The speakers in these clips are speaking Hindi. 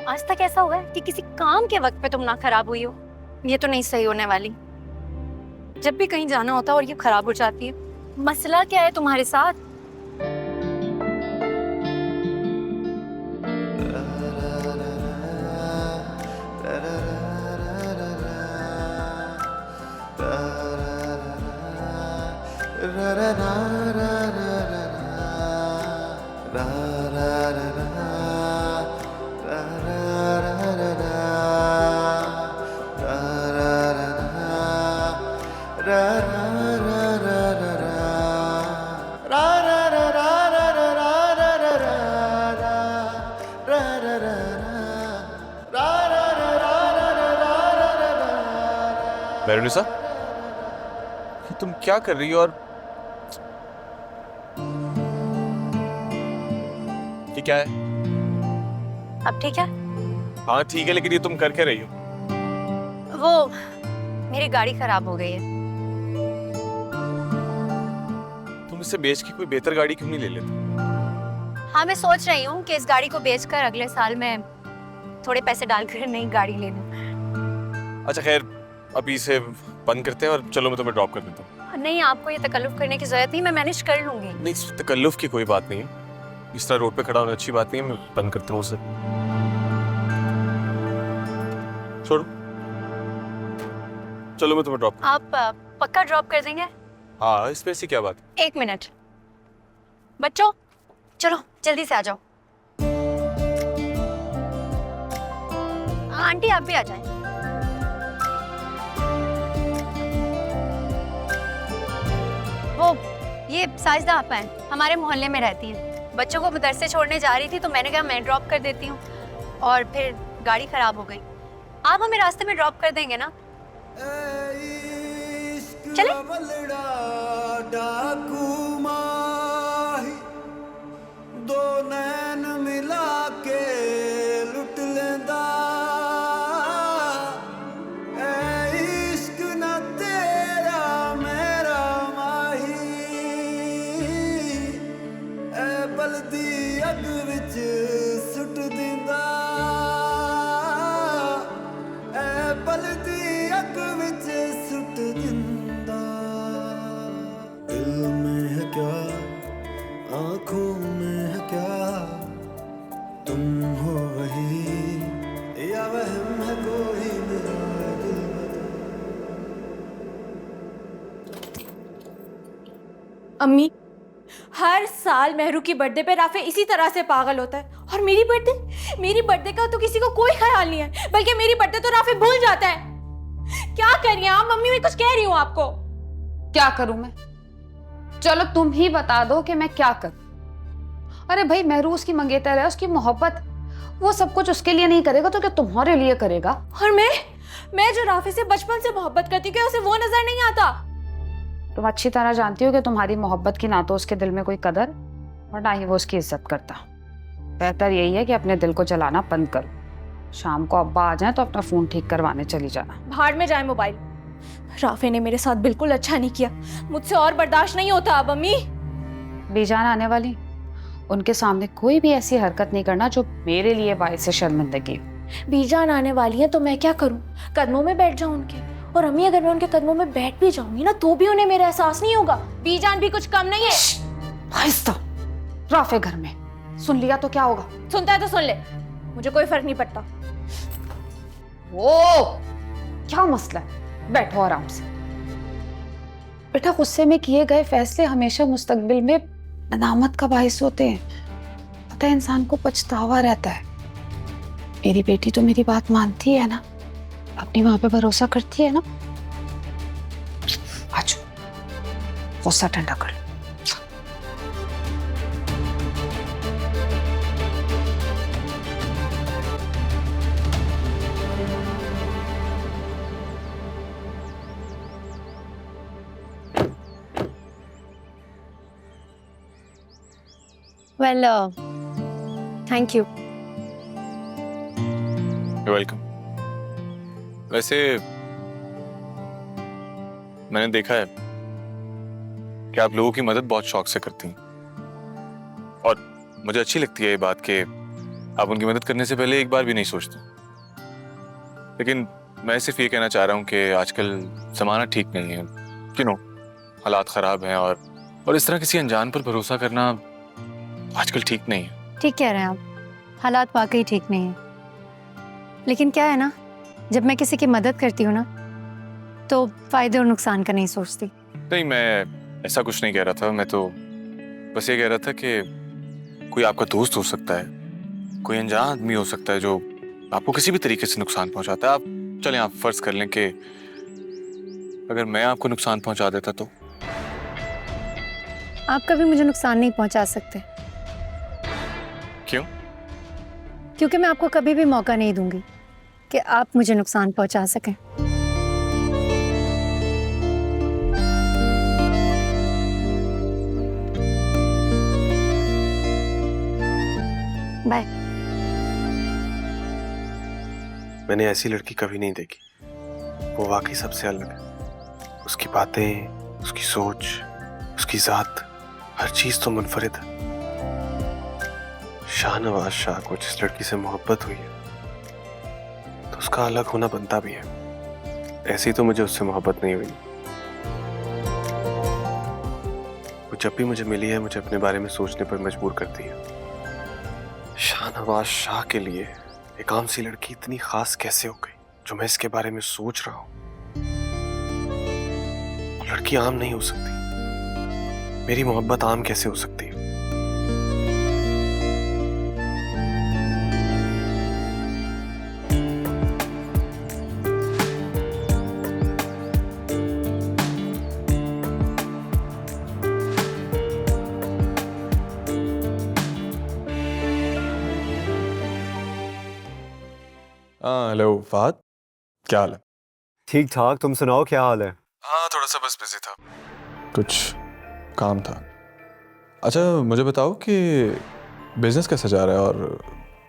आज तक ऐसा हुआ है कि किसी काम के वक्त पे तुम ना खराब हुई हो? ये तो नहीं सही होने वाली। जब भी कहीं जाना होता है और ये खराब हो जाती है। मसला क्या है तुम्हारे साथ? मेहरुनिसा, ये तुम क्या कर रही हो? और ये क्या है? अब ठीक है? हाँ ठीक है, लेकिन ये तुम कर क्या रही हो? वो मेरी गाड़ी खराब हो गई है। तुम इसे बेच के कोई बेहतर गाड़ी क्यों नहीं ले लेते? हाँ, मैं सोच रही हूँ कि इस गाड़ी को बेचकर अगले साल मैं थोड़े पैसे डालकर नई गाड़ी ले लूँ। अच्छा खैर, अभी इसे बंद करते हैं और चलो मैं तुम्हें ड्रॉप कर देता हूँ। नहीं, आपको ये तकल्लुफ करने की जरूरत नहीं, मैं मैनेज कर लूंगी। नहीं, इस तकल्लुफ की कोई बात नहीं है। इस तरह रोड पे खड़ा होना अच्छी बात नहीं है। मैं बंद करता हूँ उसे। छोड़ो, चलो मैं तुम्हें ड्रॉप। आप पक्का ड्रॉप कर देंगे? हाँ, इसमें से क्या बात? 1 मिनट। बच्चों, चलो जल्दी से आ जाओ। आंटी आप भी आ जाएं। वो ये साजिदा आपा हैं, हमारे मोहल्ले में रहती हैं। बच्चों को मदरसे छोड़ने जा रही थी तो मैंने कहा मैं ड्रॉप कर देती हूँ, और फिर गाड़ी खराब हो गई। आप हमें रास्ते में ड्रॉप कर देंगे ना? चले? दो नैन मिला के लुट लेंदा, ऐ इश्क ना तेरा मेरा माही, ऐ बलदी अग विच सुट दिंदा, ऐ बलदी अग विच सुट दिंदा। दिल में है क्या, आँखों में है क्या, तुम हो वही या वहम है कोई मेरा दिल बता। अम्मी, हर साल मेहरू की बर्थडे पे राफे इसी तरह से पागल होता है, और मेरी बर्थडे का तो किसी को कोई ख्याल नहीं है, बल्कि मेरी बर्थडे तो राफे भूल जाता है। क्या करिए आप? मम्मी मैं कुछ कह रही हूँ आपको। क्या करूं मैं? चलो तुम ही बता दो कि मैं क्या करूं। अरे भाई, मेहरू उसकी मंगेतर है, उसकी मोहब्बत, वो सब कुछ उसके लिए नहीं करेगा तो क्या तुम्हारे लिए करेगा? और मैं जो राफे से बचपन से मोहब्बत करती हूँ, क्या उसे वो नजर नहीं आता? तुम अच्छी तरह जानती हो कि तुम्हारी मोहब्बत की ना तो उसके दिल में कोई कदर और ना ही वो उसकी इज्जत करता। बेहतर यही है कि अपने दिल को जलाना बंद करो। शाम को अब्बा आ जाए तो अपना फोन ठीक करवाने चली जाना। भाड़ में जाए मोबाइल। राफे ने मेरे साथ बिल्कुल अच्छा नहीं किया, मुझसे और बर्दाश्त नहीं होता अब। अम्मी, बीजान आने वाली, उनके सामने कोई भी ऐसी हरकत नहीं करना जो मेरे लिए बायस शर्मिंदगी। बीजान आने वाली है तो मैं क्या करूं? कदमों में बैठ जाऊं उनके? और अम्मी, अगर मैं उनके कदमों में बैठ भी जाऊंगी ना तो भी उन्हें मेरा एहसास नहीं होगा। बीजान भी कुछ कम नहीं है। आहिस्ता, राफे घर में, सुन लिया तो क्या होगा? सुनता है तो सुन ले, मुझे कोई फर्क नहीं पड़ता। ओ, क्या मसला है? बैठो आराम से। बेटा, गुस्से में किए गए फैसले हमेशा मुस्तकबिल में नदामत का बायस होते हैं। पता है, इंसान को पछतावा रहता है। मेरी बेटी तो मेरी बात मानती है ना, अपनी माँ पे भरोसा करती है ना। आज गुस्सा ठंडा कर लो। Well, thank you. वेलकम। वैसे मैंने देखा है कि आप लोगों की मदद बहुत शौक से करती हैं, और मुझे अच्छी लगती है ये बात कि आप उनकी मदद करने से पहले एक बार भी नहीं सोचते। लेकिन मैं सिर्फ ये कहना चाह रहा हूँ कि आजकल ज़माना ठीक नहीं है, हालात ख़राब हैं, और इस तरह किसी अनजान पर भरोसा करना आजकल ठीक नहीं है। ठीक कह रहे हैं आप, हालात वाकई ठीक नहीं है। लेकिन क्या है ना, जब मैं किसी की मदद करती हूँ ना, तो फायदे और नुकसान का नहीं सोचती। नहीं, मैं ऐसा कुछ नहीं कह रहा था। मैं तो बस ये कह रहा था कि कोई आपका दोस्त हो सकता है, कोई अनजान आदमी हो सकता है जो आपको किसी भी तरीके से नुकसान पहुंचाता है। आप चलें, आप फर्ज कर लें कि अगर मैं आपको नुकसान पहुंचा देता तो? आप कभी मुझे नुकसान नहीं पहुंचा सकते। क्यों? क्योंकि मैं आपको कभी भी मौका नहीं दूंगी कि आप मुझे नुकसान पहुंचा सकें। बाय। मैंने ऐसी लड़की कभी नहीं देखी। वो वाकई सबसे अलग है। उसकी बातें, उसकी सोच, उसकी जात, हर चीज तो मुनफरिद है। शाहनवाज शाह को जिस लड़की से मोहब्बत हुई है तो उसका अलग होना बनता भी है। ऐसी तो मुझे उससे मोहब्बत नहीं हुई। वो जब भी मुझे मिली है, मुझे अपने बारे में सोचने पर मजबूर करती है। शाहनवाज शाह के लिए एक आम सी लड़की इतनी खास कैसे हो गई जो मैं इसके बारे में सोच रहा हूं? लड़की आम नहीं हो सकती। मेरी मोहब्बत आम कैसे हो सकती है? हाँ, हेलो फहद, क्या हाल है? ठीक ठाक। तुम सुनाओ, क्या हाल है? हाँ, थोड़ा सा बस बिजी था, कुछ काम था। अच्छा, मुझे बताओ कि बिजनेस कैसा जा रहा है, और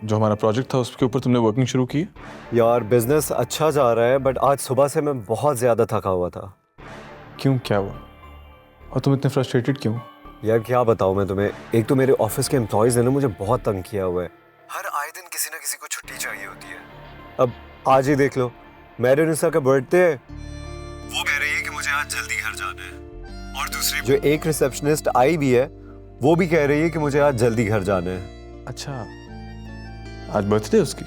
जो हमारा प्रोजेक्ट था उसके ऊपर तुमने वर्किंग शुरू की? यार बिजनेस अच्छा जा रहा है, बट आज सुबह से मैं बहुत ज़्यादा थका हुआ था। क्यों, क्या हुआ? और तुम इतने फ्रस्ट्रेटेड क्यों? यार क्या बताऊँ मैं तुम्हें। एक तो मेरे ऑफिस के एम्प्लॉयज़ ने मुझे बहुत तंग किया हुआ है। हर आए दिन किसी ना किसी को छुट्टी चाहिए होती है। अब आज ही देख लो, मैरिनिसा का बर्थडे है, वो कह रही है कि मुझे आज जल्दी घर जाना है। और दूसरी जो एक रिसेप्शनिस्ट आई भी है, वो भी कह रही है कि मुझे आज जल्दी घर जाना है। अच्छा, आज बर्थडे उसकी?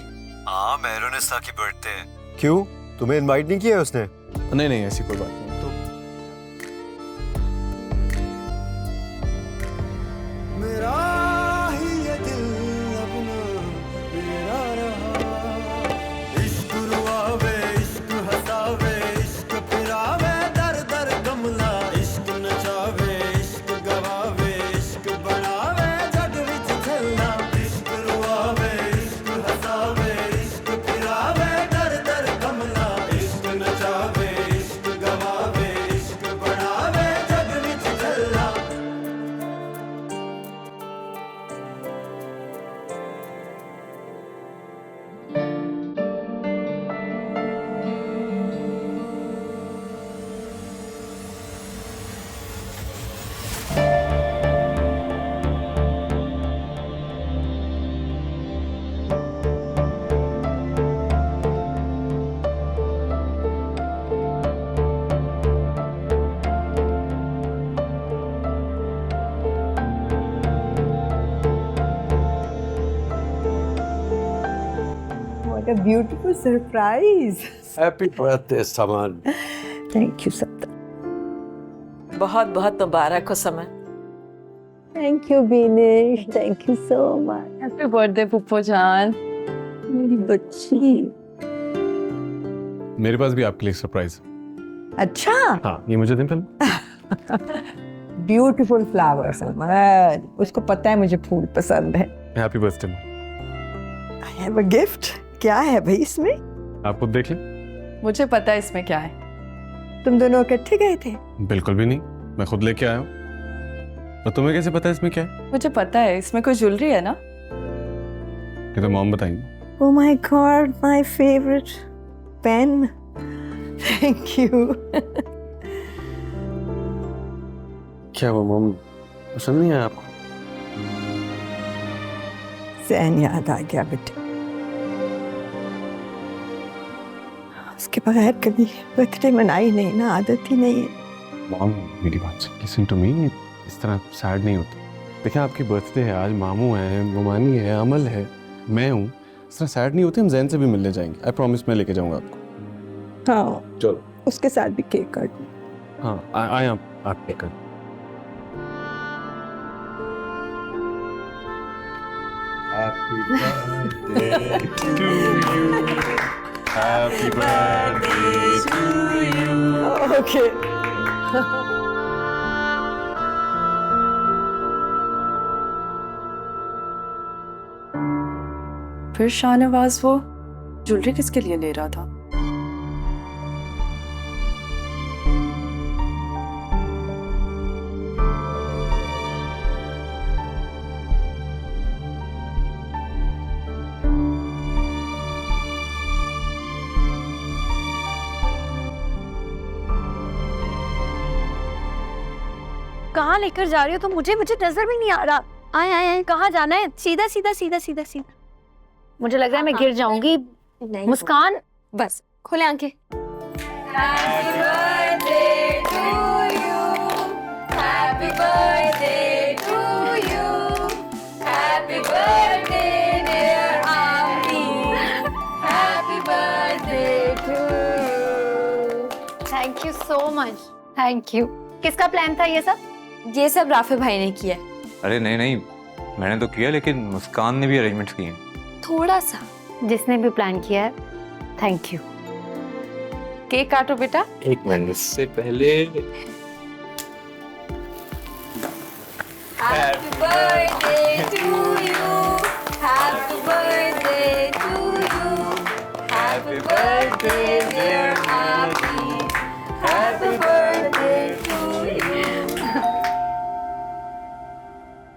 हाँ, मैरिनिसा की बर्थडे है। क्यों, तुम्हें इनवाइट नहीं किया है उसने? नहीं नहीं, ऐसी कोई बात नहीं। मेरा ही ये दिल अपना मेरा रहा। इश्क रुआवे, इश्क हसावे, इश्क फिरावे, दर दर कमला। इश्क नचावे, इश्क गवावे, इश्क बनावे, जग विच झल्ला। इश्क रुआवे, इश्क हसावे, इश्क फिरावे, दर दर कमला। इश्क नचावे, इश्क गवावे, इश्क बनावे, जग विच झल्ला। What a beautiful surprise. Happy birthday, Saman. Thank you, Sapta. बहुत बहुत मुबारक हो Saman. Thank you, Binesh. Thank you so much. Happy birthday Puppo जान। मेरी बच्ची। मेरे पास भी आपके लिए सरप्राइज। अच्छा। हाँ, ये मुझे दें पहले। Beautiful flowers, Saman. उसको पता है मुझे फूल पसंद है। Happy birthday. I have a gift. क्या है भाई इसमें? आप खुद देख लें। मुझे पता है इसमें क्या है। तुम दोनों इकट्ठे गए थे? बिल्कुल भी नहीं, मैं खुद लेके आया हूँ। और तुम्हें कैसे पता है इसमें क्या है? मुझे पता है इसमें कोई ज्वेलरी है ना। ये तो मॉम बताएंगी। Oh my God, my favorite pen. Thank you. क्या वो मॉम पसंद नहीं आया आपको? जैन याद आ गया बेटे। उसके बगैर कभी बर्थडे मनाई नहीं ना, आदत ही नहीं है। मॉम मेरी बात सुन, लिसन टू मी, इस तरह सैड नहीं होती। देखिए आपकी बर्थडे है आज, मामू है, मोमानी है, अमल है, मैं हूँ, इस तरह सैड नहीं होते। हम जैन से भी मिलने जाएंगे, आई प्रॉमिस, मैं लेके जाऊंगा आपको। हाँ चलो उसके साथ भी केक काट। हाँ आए आप टेक कर। Happy birthday to you. Happy birthday to you. Okay फिर शाहनवाज वो ज्वेलरी किसके लिए ले रहा था? कहाँ लेकर जा रही हो तुम मुझे? मुझे नजर भी नहीं आ रहा। आए आए आए, कहाँ जाना है? सीधा सीधा सीधा सीधा सीधा। मुझे लग रहा है मैं गिर जाऊंगी। मुस्कान, बस खोले आंखें। Thank you so much, thank you. किसका प्लान था ये सब? ये सब राफे भाई ने किया है। अरे नहीं नहीं, मैंने तो किया, लेकिन मुस्कान ने भी अरेंजमेंट्स किए हैं। थोड़ा सा। जिसने भी प्लान किया है, थैंक यू। केक काटो बेटा। एक मिनट, इससे पहले Happy birthday to you. Happy birthday to you. Happy birthday dear Abby. Happy birthday to you.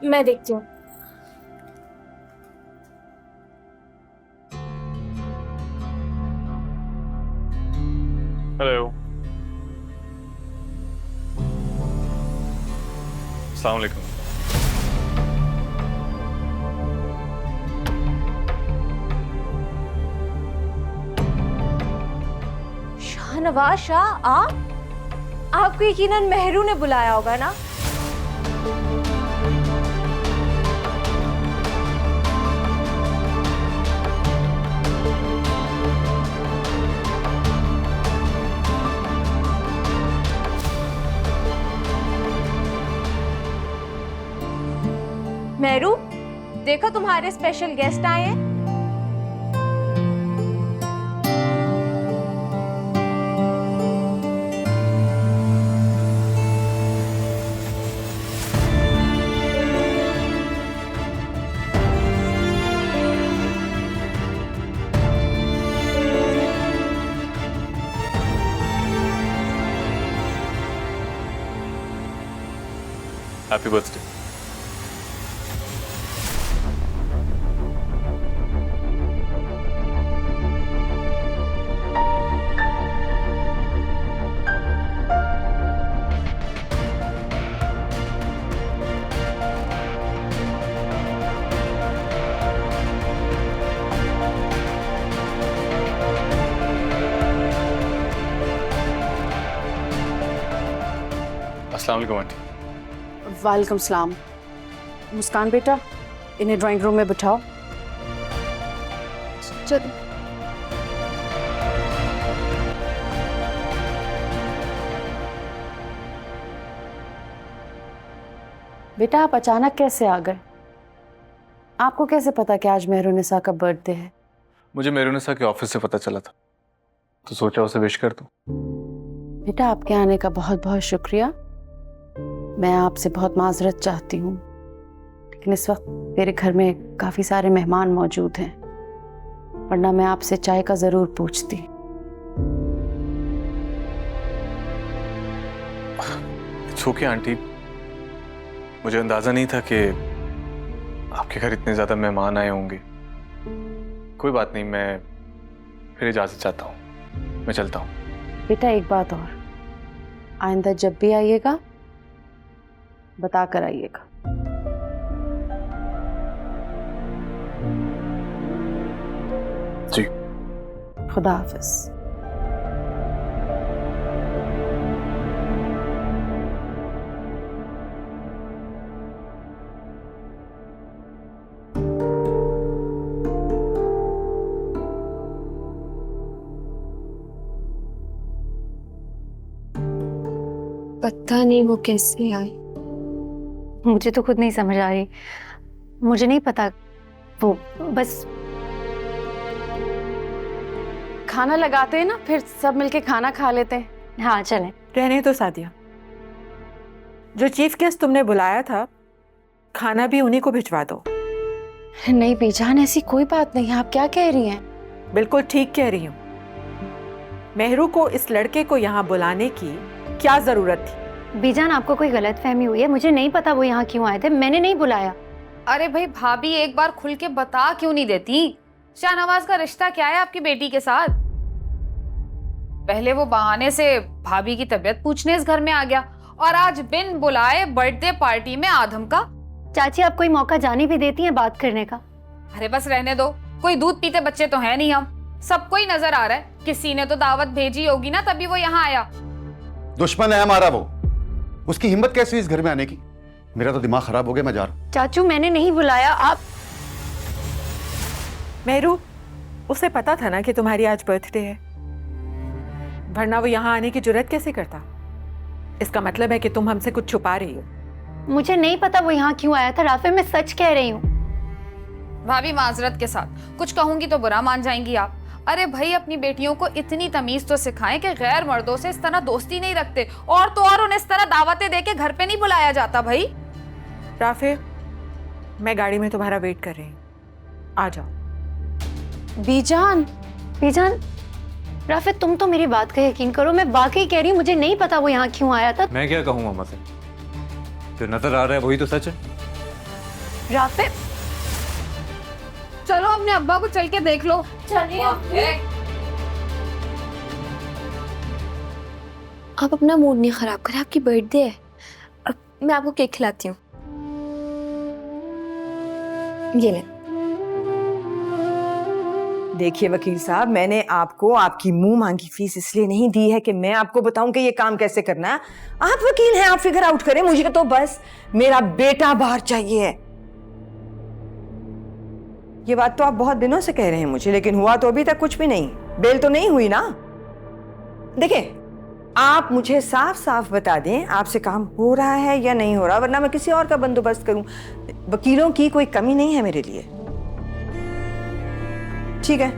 मैं देखती हूँ। हेलो, अस्सलाम वालेकुम। शाहनवाज शाह, आपको यकीनन मेहरू ने बुलाया होगा ना? मेहरू, देखो तुम्हारे स्पेशल गेस्ट आए हैं। Happy birthday. अस्सलाम वालेकुम आंटी। वालेकुम सलाम। मुस्कान बेटा, इन्हें ड्राइंग रूम में बिठाओ। चलो। बेटा आप अचानक कैसे आ गए? आपको कैसे पता कि आज मेहरुनिसा का बर्थडे है? मुझे मेहरुनिसा के ऑफिस से पता चला था, तो सोचा उसे विश कर दूं। बेटा आपके आने का बहुत बहुत शुक्रिया। मैं आपसे बहुत माजरत चाहती हूँ, लेकिन इस वक्त मेरे घर में काफ़ी सारे मेहमान मौजूद हैं, वरना मैं आपसे चाय का ज़रूर पूछती। इट्स ओके आंटी, मुझे अंदाज़ा नहीं था कि आपके घर इतने ज़्यादा मेहमान आए होंगे। कोई बात नहीं, मैं फिर इजाज़त चाहता हूँ, मैं चलता हूँ। बेटा एक बात और, आइंदा जब भी आइएगा बता कर आइएगा। जी। खुदा हाफिज। पता नहीं वो कैसे आई। मुझे तो खुद नहीं समझ आ रही, मुझे नहीं पता, वो बस। खाना लगाते हैं ना, फिर सब मिलके खाना खा लेते हैं। हाँ चलें। रहने तो सादिया, जो चीफ गेस्ट तुमने बुलाया था खाना भी उन्हीं को भिजवा दो। नहीं बीजान, ऐसी कोई बात नहीं है, आप क्या कह रही हैं? बिल्कुल ठीक कह रही हूँ। मेहरू को इस लड़के को यहाँ बुलाने की क्या जरूरत थी? बीजान, आपको कोई गलतफहमी हुई है, मुझे नहीं पता वो यहाँ क्यों आए थे, मैंने नहीं बुलाया। अरे भाई भाभी, एक बार खुल के बता क्यों नहीं देती? शाहनवाज का रिश्ता क्या है आपकी बेटी के साथ? पहले वो बहाने से भाभी की तबीयत पूछने इस घर में आ गया, और आज बिन बुलाए बर्थडे पार्टी में आधम का। चाची, आप कोई मौका जाने भी देती हैं बात करने का? अरे बस रहने दो, कोई दूध पीते बच्चे तो है नहीं हम, सबको ही नजर आ रहा है। किसी ने तो दावत भेजी होगी ना, तभी वो यहाँ आया। दुश्मन है हमारा वो, उसकी हिम्मत कैसी इस घर में आने की? मेरा तो दिमाग खराब हो गया, मैं जा रहा हूं। चाचू, मैंने नहीं बुलाया। आप मेहरू, उसे पता था ना कि तुम्हारी आज बर्थडे है, वरना वो यहाँ आने की जुर्रत कैसे करता? इसका मतलब है कि तुम हमसे कुछ छुपा रही हो। मुझे नहीं पता वो यहाँ क्यों आया था राफे, मैं सच कह रही हूँ। भाभी माजरत के साथ कुछ कहूंगी तो बुरा मान जाएंगी आप। अरे भाई, अपनी बेटियों को इतनी तमीज तो सिखाएं कि गैर मर्दों से इस तरह दोस्ती नहीं रखते, और तो और उन्हें इस तरह दावतें देके घर पे नहीं बुलाया जाता। भाई राफे, मैं गाड़ी में तुम्हारा वेट कर रही हूँ, आ जाओ। बीजान, बीजान, राफे तुम तो मेरी बात का यकीन करो, मैं वाकई कह रही हूँ, मुझे नहीं पता वो यहाँ क्यों आया था। मैं क्या कहूँ मामा से, जो नजर आ रहा है वही तो सच है। राफे, चलो अपने अब्बा को चल के देख लो। आप अपना मूड नहीं खराब करें, आपकी बर्थडे है। अब मैं आपको केक खिलाती हूँ, ये लें। देखिए वकील साहब, मैंने आपको आपकी मुंह मांगी फीस इसलिए नहीं दी है कि मैं आपको बताऊं कि ये काम कैसे करना है। आप वकील हैं, आप फिगर आउट करें। मुझे तो बस मेरा बेटा बाहर चाहिए। ये बात तो आप बहुत दिनों से कह रहे हैं मुझे, लेकिन हुआ तो अभी तक कुछ भी नहीं। बेल तो नहीं हुई ना। देखिए, आप मुझे साफ साफ बता दें आपसे काम हो रहा है या नहीं हो रहा, वरना मैं किसी और का बंदोबस्त करूं। वकीलों की कोई कमी नहीं है मेरे लिए। ठीक है,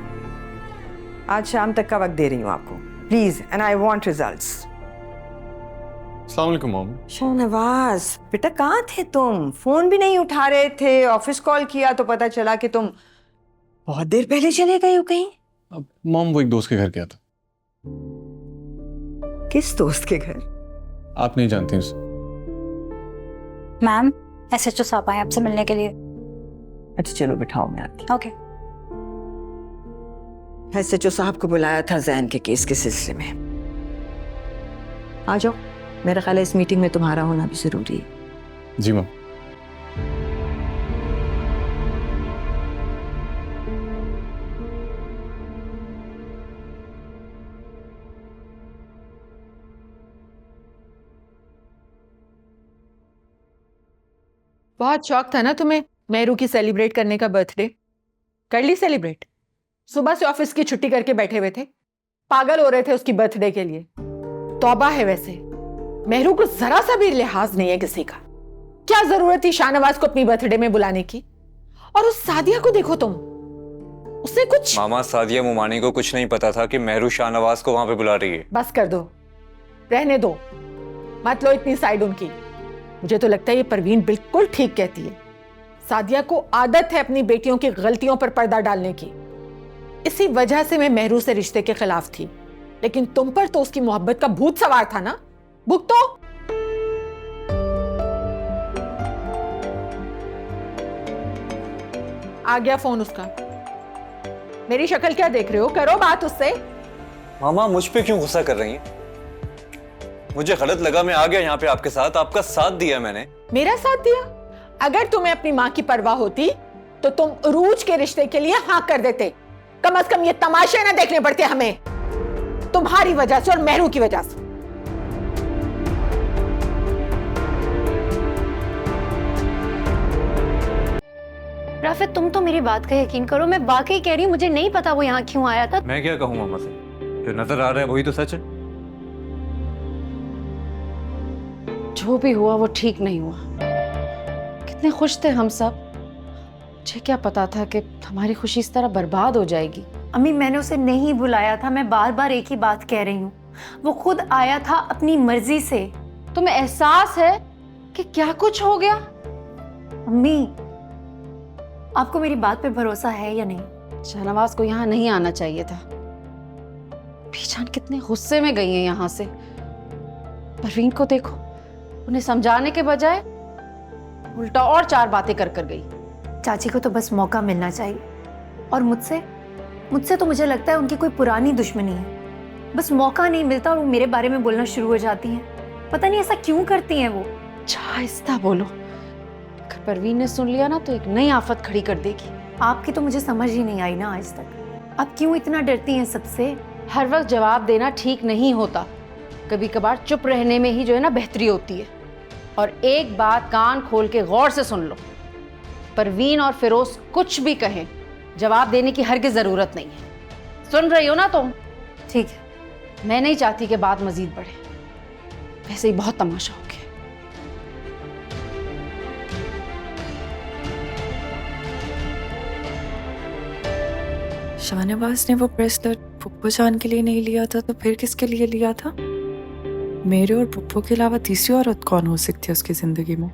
आज शाम तक का वक्त दे रही हूं आपको, please, and I want results. अस्सलाम वालेकुम मॉम। शाहनवाज बेटा, कहाँ थे तुम? फोन भी नहीं उठा रहे थे। ऑफिस कॉल किया तो पता चला कि तुम बहुत देर पहले चले गए हो कहीं। अब मॉम, वो एक दोस्त के घर गया था। किस दोस्त के घर? आप नहीं जानती उसे। मैम, SHO साहब आए आपसे मिलने के लिए। अच्छा चलो बिठाओ, मैं आती हूँ। ओके। SHO साहब को बुलाया था जैन के केस के सिलसिले में। आ जाओ, मेरा ख्याल है इस मीटिंग में तुम्हारा होना भी जरूरी है। जी मैम। बहुत शौक था ना तुम्हें मेहरू की सेलिब्रेट करने का बर्थडे? कर ली सेलिब्रेट? सुबह से ऑफिस की छुट्टी करके बैठे हुए थे, पागल हो रहे थे उसकी बर्थडे के लिए। तौबा है वैसे, मेहरू को जरा सा भी लिहाज नहीं है किसी का। क्या जरूरत थी शाहनवाज को अपनी बर्थडे में बुलाने की? और उस सादिया को देखो तुम, उसने कुछ। मामा, सादिया मुमानी को कुछ नहीं पता था कि मेहरू शाहनवाज को वहां पे बुला रही है। बस कर दो, रहने दो, मत लो इतनी साइड उनकी। मुझे तो लगता है ये परवीन बिल्कुल ठीक कहती है। सादिया को आदत है अपनी बेटियों की गलतियों पर पर्दा डालने की। इसी वजह से मैं मेहरू से रिश्ते के खिलाफ थी, लेकिन तुम पर तो उसकी मोहब्बत का भूत सवार था ना। भुगतो। आ गया फोन उसका। मेरी शक्ल क्या देख रहे हो? करो बात उससे। मामा, मुझ पे क्यों गुस्सा कर रही हैं? मुझे गलत लगा, मैं आ गया यहाँ पे आपके साथ, आपका साथ दिया मैंने। मेरा साथ दिया? अगर तुम्हें अपनी माँ की परवाह होती तो तुम उरूज के रिश्ते के लिए हाँ कर देते। कम से कम ये तमाशे ना देखने पड़ते हमें, तुम्हारी वजह से और मेहरू की वजह से। राफिद, तुम तो मेरी बात का यकीन करो, मैं वाकई कह रही हूँ, मुझे नहीं पता वो यहाँ क्यों आया था। मैं क्या कहूँ मामा से, जो नजर आ रहा है वही तो सच है। जो भी हुआ वो ठीक नहीं हुआ। कितने खुश थे हम सब, मुझे क्या पता था कि हमारी खुशी इस तरह बर्बाद हो जाएगी। अम्मी, मैंने उसे नहीं बुलाया था, मैं बार बार एक ही बात कह रही हूँ। वो खुद आया था अपनी मर्जी से। तुम्हें एहसास है कि क्या कुछ हो गया? अम्मी, आपको मेरी बात पे भरोसा है या नहीं? शाहनवाज को यहाँ नहीं आना चाहिए था। पीछान कितने गुस्से में गई है यहाँ से। परवीन को देखो, उन्हें समझाने के बजाय उल्टा और 4 बातें कर कर गई। चाची को तो बस मौका मिलना चाहिए। और मुझसे तो मुझे लगता है उनकी कोई पुरानी दुश्मनी है। बस मौका नहीं मिलता और वो मेरे बारे में बोलना शुरू हो जाती हैं। पता नहीं ऐसा क्यों करती हैं वो। आहिस्ता बोलो, अगर परवीन ने सुन लिया ना तो एक नई आफत खड़ी कर देगी। आपकी तो मुझे समझ ही नहीं आई ना आज तक। आप क्यों इतना डरती हैं सबसे? हर वक्त जवाब देना ठीक नहीं होता, कभी कभार चुप रहने में ही जो है ना बेहतरी होती है। और एक बात कान खोल के गौर से सुन लो, परवीन और फिरोज कुछ भी कहें, जवाब देने की हरगिज़ जरूरत नहीं है। सुन रही हो ना तुम? ठीक है। मैं नहीं चाहती कि बात मजीद बढ़े, वैसे ही बहुत तमाशा हो गया। शाहनवाज ने वो ब्रेसलेट पुप्पो जान के लिए नहीं लिया था तो फिर किसके लिए लिया था? मेरे और पुप्पो के अलावा तीसरी औरत कौन हो सकती है उसकी जिंदगी में?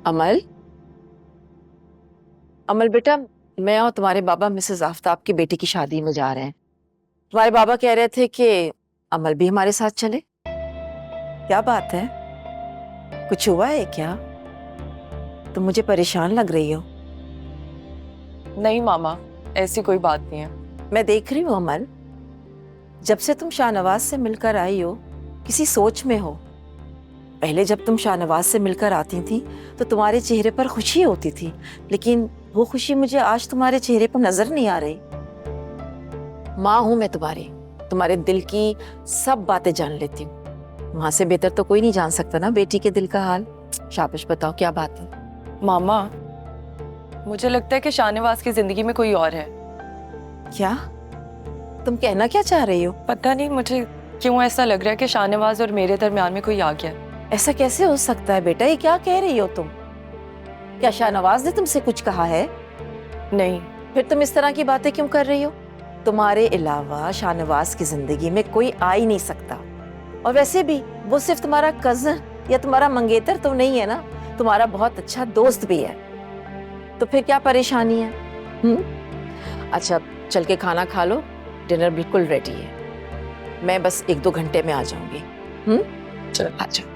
अमल, अमल बेटा, मैं और तुम्हारे बाबा मिसेस आफ्ताब की बेटी की शादी में जा रहे हैं। तुम्हारे बाबा कह रहे थे कि अमल भी हमारे साथ चले। क्या बात है? कुछ हुआ है क्या? तुम मुझे परेशान लग रही हो। नहीं मामा, ऐसी कोई बात नहीं है। मैं देख रही हूँ अमल, जब से तुम शाहनवाज से मिलकर आई हो किसी सोच में हो। पहले जब तुम शाहनवाज से मिलकर आती थी तो तुम्हारे चेहरे पर खुशी होती थी, लेकिन वो खुशी मुझे आज तुम्हारे चेहरे पर नजर नहीं आ रही। माँ हूं मैं तुम्हारे दिल की सब बातें जान लेती हूँ। वहां से बेहतर तो कोई नहीं जान सकता ना बेटी के दिल का हाल। शाबाश, बताओ क्या बात है? मामा, मुझे लगता है कि शाहनवाज की जिंदगी में कोई और है। क्या? तुम कहना क्या चाह रही हो? पता नहीं, मुझे क्यों ऐसा लग रहा है कि शाहनवाज और मेरे दरमियान में कोई आ गया। ऐसा कैसे हो सकता है बेटा? ये क्या कह रही हो तुम? क्या शाहनवाज ने तुमसे कुछ कहा है? नहीं। फिर तुम इस तरह की बातें क्यों कर रही हो? तुम्हारे अलावा शाहनवाज की जिंदगी में कोई आ ही नहीं सकता। और वैसे भी वो सिर्फ तुम्हारा कजन या तुम्हारा मंगेतर तो नहीं है ना, तुम्हारा बहुत अच्छा दोस्त भी है। तो फिर क्या परेशानी है? अच्छा, चल के खाना खा लो, डिनर बिल्कुल रेडी है। मैं बस 1-2 घंटे में आ जाऊंगी। चलो आ जाओ।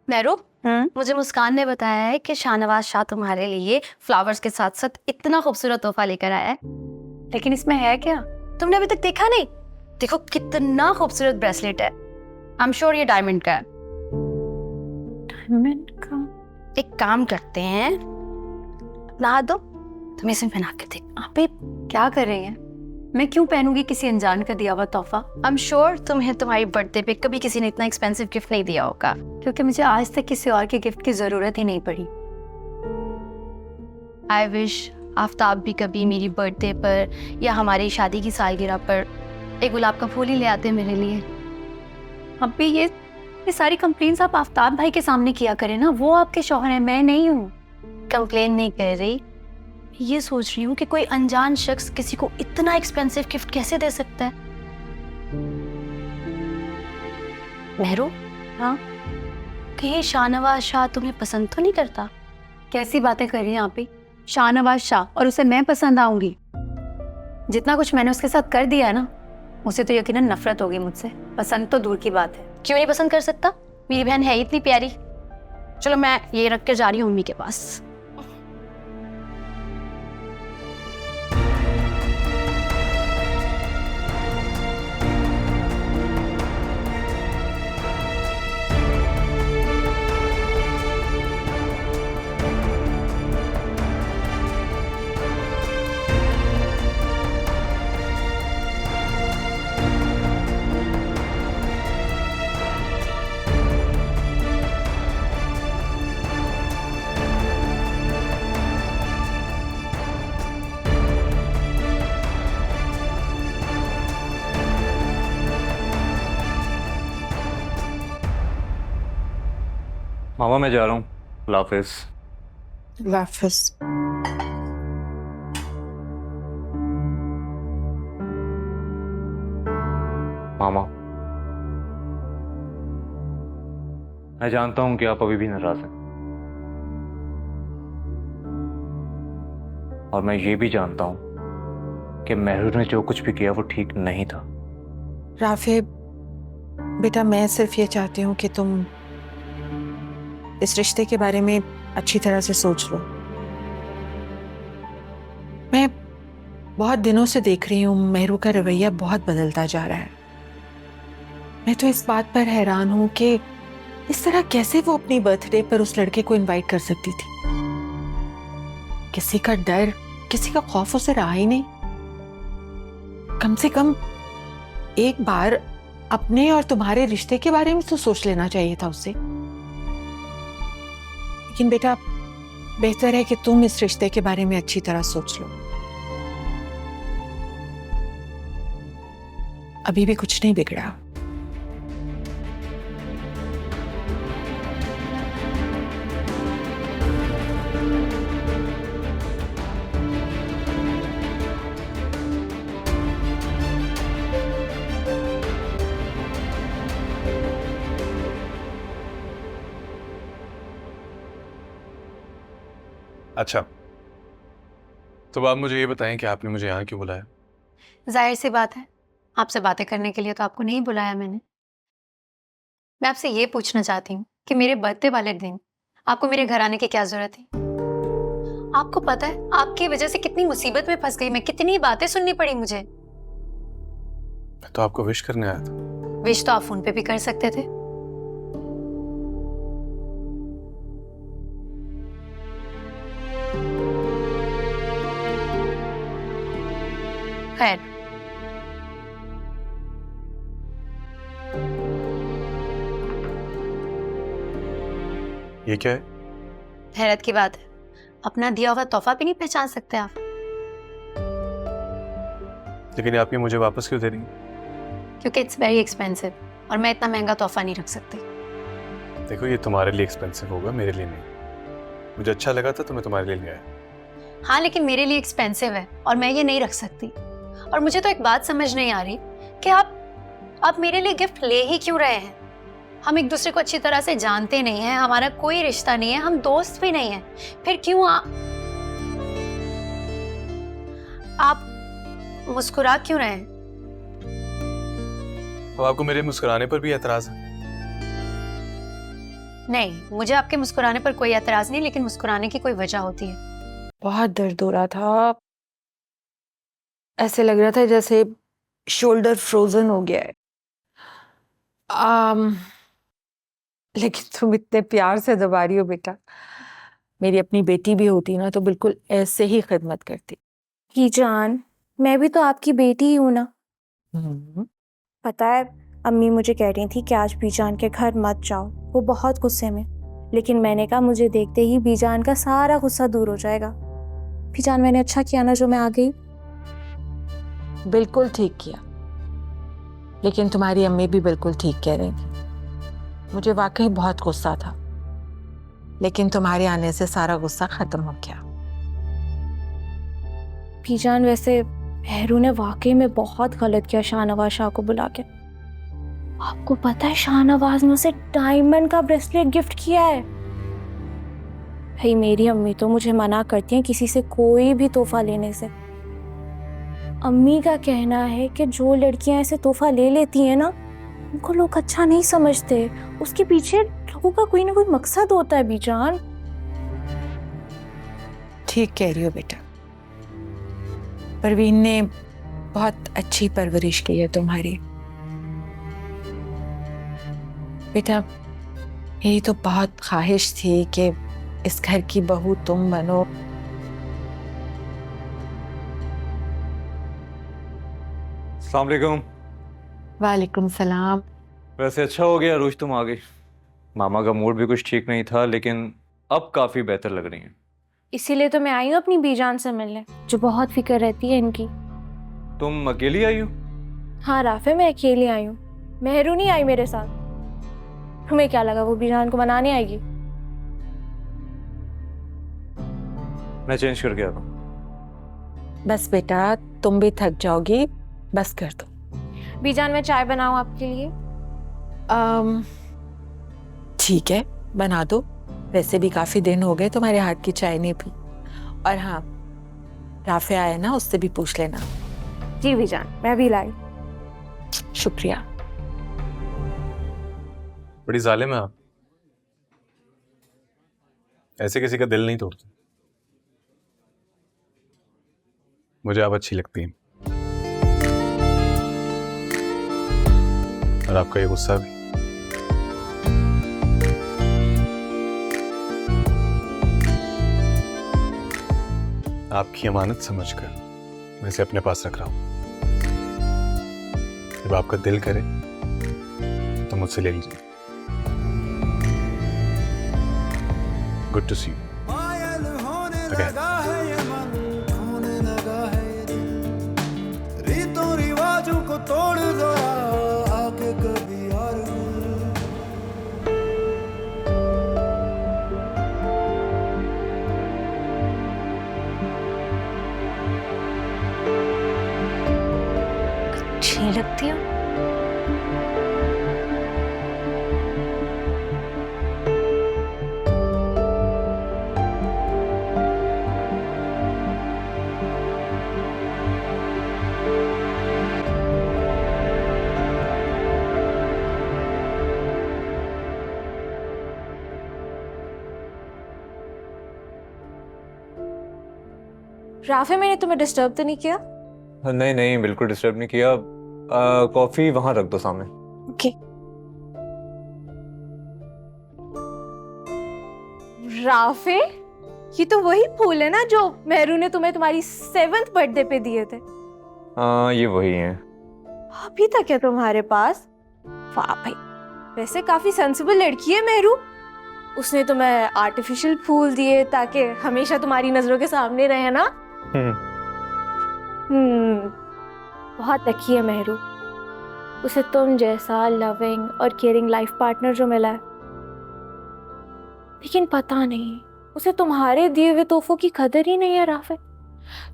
मेहरू, मुझे मुस्कान ने बताया है कि शाहनवाज शाह तुम्हारे लिए फ्लावर्स के साथ साथ इतना खूबसूरत तोहफा लेकर आया है। लेकिन इसमें है क्या? तुमने अभी तक देखा नहीं? देखो कितना खूबसूरत ब्रेसलेट है। आई एम श्योर ये डायमंड का है। डायमंड का? एक काम करते हैं, ला दो, तुम इसे पहना कर देख। आप ये क्या कर रही हैं? मैं क्यों पहनूंगी किसी अनजान का दिया हुआ तोहफा? आई एम श्योर तुम्हें तुम्हारी बर्थडे पे कभी किसी ने इतना एक्सपेंसिव गिफ्ट नहीं दिया होगा, क्योंकि मुझे आज तक किसी और के गिफ्ट की जरूरत ही नहीं पड़ी। आई विश आफ्ताब भी कभी मेरी बर्थडे पर या हमारी शादी की सालगिरह पर एक गुलाब का फूल ही ले आते मेरे लिए। अब भी ये सारी कंप्लेंट्स आप आफ्ताब भाई के सामने किया करें ना, वो आपके शौहर हैं, मैं नहीं हूँ। कंप्लेन नहीं कर रही, ये सोच रही हूँ कि कोई अनजान शख्स किसी को इतना एक्सपेंसिव गिफ्ट कैसे दे सकता है। मेहरू, हाँ, कि ये शाहनवाज शाह तुम्हें पसंद तो नहीं करता? कैसी बातें कर रही हैं आप ही? शाहनवाज शाह और उसे मैं पसंद आऊंगी? जितना कुछ मैंने उसके साथ कर दिया है ना, उसे तो यकीनन नफरत होगी मुझसे। पसंद तो दूर की बात है। क्यों नहीं पसंद कर सकता? मेरी बहन है इतनी प्यारी। चलो मैं ये रख के जा रही हूँ मम्मी के पास। मामा मैं जा रहा हूँ, अल्लाह हाफिज। वापस मामा मैं जानता हूं कि आप अभी भी नाराज हैं, और मैं ये भी जानता हूं कि महरू ने जो कुछ भी किया वो ठीक नहीं था। राफे बेटा, मैं सिर्फ ये चाहती हूँ कि तुम इस रिश्ते के बारे में अच्छी तरह से सोच लो। मैं बहुत दिनों से देख रही हूँ महरू का रवैया बहुत बदलता जा रहा है। मैं तो इस बात पर हैरान हूँ कि इस तरह कैसे वो अपनी बर्थडे पर उस लड़के को इनवाइट कर सकती थी। किसी का डर, किसी का खौफ उसे रहा ही नहीं। कम से कम एक बार अपने और तुम्हारे रिश्ते के बारे में तो सोच लेना चाहिए था उसे। लेकिन बेटा, बेहतर है कि तुम इस रिश्ते के बारे में अच्छी तरह सोच लो। अभी भी कुछ नहीं बिगड़ा। अच्छा, तो आप मुझे ये बताएं कि आपने मुझे यहाँ क्यों बुलाया? जाहिर सी बात है, आपसे बातें करने के लिए तो आपको नहीं बुलाया मैंने। मैं आपसे ये पूछना चाहती हूँ कि मेरे बर्थडे वाले दिन आपको मेरे घर आने की क्या जरूरत थी? आपको पता है आपकी वजह से कितनी मुसीबत में फंस गई मैं, कितनी बातें सुननी पड़ी मुझे। मैं तो आपको विश करने आया था। विश तो आप फोन पे भी कर सकते थे। खैर, ये क्या है? हैरत की बात है, अपना दिया हुआ तोहफा भी नहीं पहचान सकते आप। लेकिन आप ये मुझे वापस क्यों दे रही हैं? क्योंकि इट्स वेरी एक्सपेंसिव और मैं इतना महंगा तोहफा नहीं रख सकती। देखो, ये तुम्हारे लिए एक्सपेंसिव होगा, मेरे लिए नहीं। मुझे अच्छा लगा था तो मैं तुम्हारे लिए ले आया। हाँ, लेकिन मेरे लिए एक्सपेंसिव है और मैं ये नहीं रख सकती। और मुझे तो एक बात समझ नहीं आ रही कि आप मेरे लिए गिफ्ट ले ही क्यों रहे हैं? हम एक दूसरे को अच्छी तरह से जानते नहीं हैं, हमारा कोई रिश्ता नहीं है, हम दोस्त भी नहीं हैं। फिर क्यों आप मुस्कुरा क्यों रहे हैं? तो आपको मेरे मुस्कुराने पर भी एतराज है? नहीं, मुझे आपके मुस्कुराने पर कोई एतराज नहीं, लेकिन मुस्कुराने की कोई वजह होती है। बहुत दर्द हो रहा था, ऐसे लग रहा था जैसे शोल्डर फ्रोजन हो गया है। लेकिन तुम इतने प्यार से दबा रही हो बेटा। मेरी अपनी बेटी भी होती ना तो बिल्कुल ऐसे ही खिदमत करती। ही जान, मैं भी तो आपकी बेटी ही हूँ ना। पता है, अम्मी मुझे कह रही थी कि आज बीजान के घर मत जाओ, वो बहुत गुस्से में। लेकिन मैंने कहा मुझे देखते ही बीजान का सारा गुस्सा दूर हो जाएगा। बीजान, मैंने अच्छा किया ना जो मैं आ गई। बिल्कुल ठीक किया, लेकिन तुम्हारी अम्मी भी बिल्कुल ठीक कह रही थी। मुझे वाकई बहुत गुस्सा था, लेकिन तुम्हारे आने से सारा गुस्सा खत्म हो गया। बीजान, वैसे महरू ने वाकई में बहुत गलत किया शाहनवाज शाह को बुला के। आपको पता है शाहनवाज ने उसे डायमंड का ब्रेसलेट गिफ्ट किया है। भाई, मेरी अम्मी तो मुझे मना करती हैं किसी से कोई भी तोहफा लेने से। अम्मी का कहना है कि जो लड़कियां ऐसे तोहफा ले लेती हैं ना, उनको लोग अच्छा नहीं समझते, उसके पीछे लोगों का कोई ना कोई मकसद होता है बीजान। ठीक कह रही हो बेटा, परवीन ने बहुत अच्छी परवरिश की है तुम्हारी। बेटा यही तो बहुत ख्वाहिश थी कि इस घर की बहू तुम बनो। अस्सलाम वालेकुम। वालेकुम सलाम। वैसे अच्छा हो गया रोज तुम आ गई। मामा का मूड भी कुछ ठीक नहीं था, लेकिन अब काफी बेहतर लग रही हैं। इसीलिए तो मैं आई हूँ अपनी बीजान से मिलने, जो बहुत फिक्र रहती है इनकी। तुम अकेली आई हो? हाँ राफे, मैं अकेली आई हूँ, मेहरू नहीं आई मेरे साथ। तुम्हें क्या लगा वो बीजान को मनाने आएगी? मैं चेंज करके आता हूँ। बस बेटा तुम भी थक जाओगी, बस कर दो। बीजान मैं चाय बनाऊँ आपके लिए? ठीक है बना दो, वैसे भी काफी दिन हो गए तुम्हारे हाथ की चाय नहीं पी। और हाँ, राफे आया ना, उससे भी पूछ लेना। जी बीजान, मैं भी लाई। शुक्रिया। बड़ी जालिम है आप, ऐसे किसी का दिल नहीं तोड़ती। मुझे आप अच्छी लगती हैं, और आपका ये गुस्सा भी। आपकी अमानत समझकर मैं इसे अपने पास रख रहा हूं। जब आपका दिल करे तो मुझसे ले लीजिए। Good to see you again. होने लगा है ये दिल, रीतों रिवाजों को तोड़ दो आके कभी यार। अच्छी लगती हो। राफे, मैंने तुम्हें डिस्टर्ब तो नहीं किया? नहीं नहीं, बिल्कुल डिस्टर्ब नहीं किया। कॉफी वहां रख दो सामने। ओके। राफे, ये तो वही फूल है ना जो मेहरू ने तुम्हें तुम्हारी 7th बर्थडे पे दिए थे। हाँ ये वही है। अभी तक है तुम्हारे पास? वाह भाई, वैसे काफी सेंसिबल लड़की है मेहरू। उसने तुम्हें आर्टिफिशियल फूल दिए ताकि हमेशा तुम्हारी नजरों के सामने रहे ना। बहुत लकी है मेहरू, उसे तुम जैसा लविंग और केयरिंग लाइफ पार्टनर जो मिला है। लेकिन पता नहीं उसे तुम्हारे दिए हुए तोहफों की कदर ही नहीं है राफे।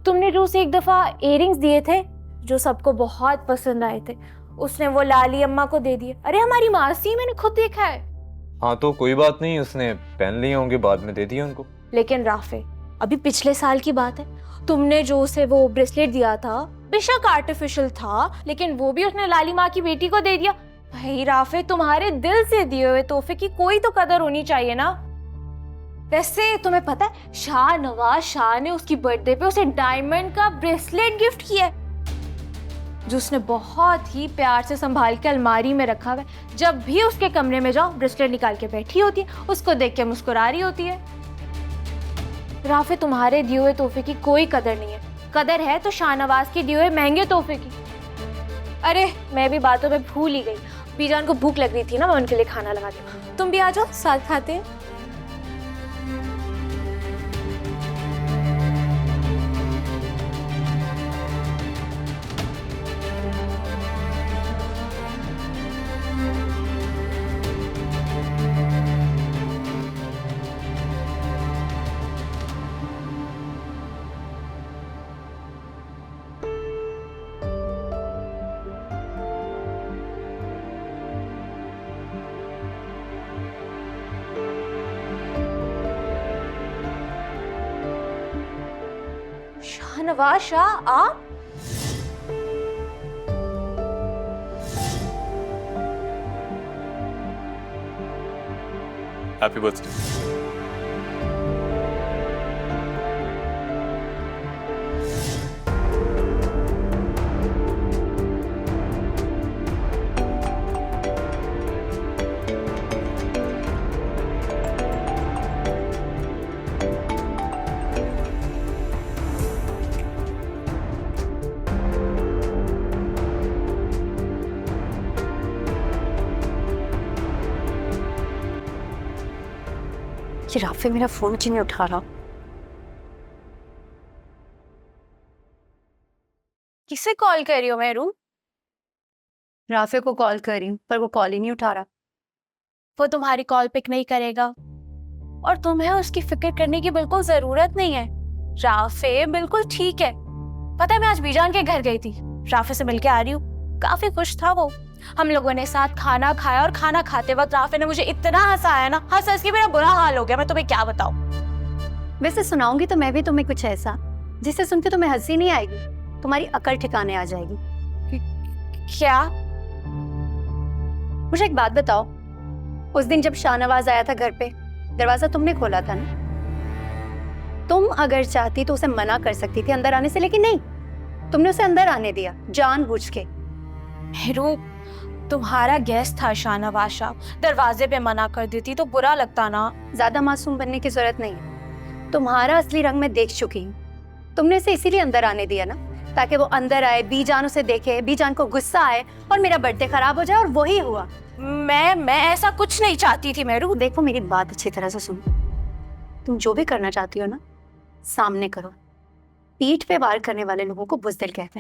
तुमने जो उसे एक दफा इयररिंग्स दिए थे जो सबको बहुत पसंद आए थे, उसने वो लाली अम्मा को दे दिए। अरे हमारी मासी, मैंने खुद देखा है। हाँ तो कोई बात नहीं, उसने पहन लिए होंगे, बाद में दे दिए उनको। लेकिन राफे, अभी पिछले साल की बात है, तुमने जो उसे वो ब्रेसलेट दिया था, बेशक आर्टिफिशियल था, लेकिन वो भी उसने लाली माँ की बेटी को दे दिया। भाई राफे, तुम्हारे दिल से दिए हुए तोहफे की कोई तो कदर होनी चाहिए ना। वैसे तुम्हें पता है, शाहनवाज शाह ने उसकी बर्थडे पे उसे डायमंड का ब्रेसलेट गिफ्ट किया है, जो उसने बहुत ही प्यार से संभाल के अलमारी में रखा हुआ है। जब भी उसके कमरे में जाओ, ब्रेसलेट निकाल के बैठी होती है, उसको देख के मुस्कुरा रही होती है। राफे, तुम्हारे दिए हुए तोहफे की कोई कदर नहीं है। कदर है तो शाहनवाज के दिए हुए महंगे तोहफे की। अरे मैं भी बातों में भूल ही गई, बीजान को भूख लग रही थी ना, मैं उनके लिए खाना लगा दी। तुम भी आ जाओ, साथ खाते हैं। शाहनवाज शाह, आप? Happy birthday. ये राफे मेरा फोन क्यों नहीं उठा रहा? किसे कॉल कर रही हो मेहरू? राफे को कॉल कर रही हूँ पर वो कॉल ही नहीं उठा रहा। वो तुम्हारी कॉल पिक नहीं करेगा और तुम्हें उसकी फिक्र करने की बिल्कुल जरूरत नहीं है। राफे बिल्कुल ठीक है। पता है मैं आज बीजान के घर गई थी, राफे से मिलके आ रही हूँ, काफी खुश था वो। हम लोगों ने साथ खाना खाया और खाना खाते वक्त राफे ने मुझे इतना हंसाया ना, हंस के मेरा बुरा हाल हो गया। मैं तुम्हें क्या बताऊं। वैसे सुनाऊंगी तो मैं भी तुम्हें कुछ ऐसा जिसे सुन के तुम्हें हंसी नहीं आएगी, तुम्हारी अकल ठिकाने आ जाएगी। क्या? मुझे एक बात बताओ, उस दिन जब शाहनवाज आया था घर पे, दरवाजा तुमने खोला था ना? तुम अगर चाहती तो उसे मना कर सकती थी अंदर आने से, लेकिन नहीं, तुमने उसे अंदर आने दिया जानबूझ के। मेहरू, तुम्हारा गेस्ट था शाहनवाज शाह, दरवाजे पे मना कर देती तो बुरा लगता ना। ज्यादा मासूम बनने की जरूरत नहीं है, तुम्हारा असली रंग मैं देख चुकी हूँ। तुमने इसे इसीलिए अंदर आने दिया ना, ताकि वो अंदर आए, बीजान उसे देखे, बीजान को गुस्सा आए और मेरा बर्थडे खराब हो जाए, और वही हुआ। मैं ऐसा कुछ नहीं चाहती थी मेहरू। देखो मेरी बात अच्छी तरह से सुनो, तुम जो भी करना चाहती हो ना, सामने करो। पीठ पे वार करने वाले लोगों को बुज़दिल कहते हैं।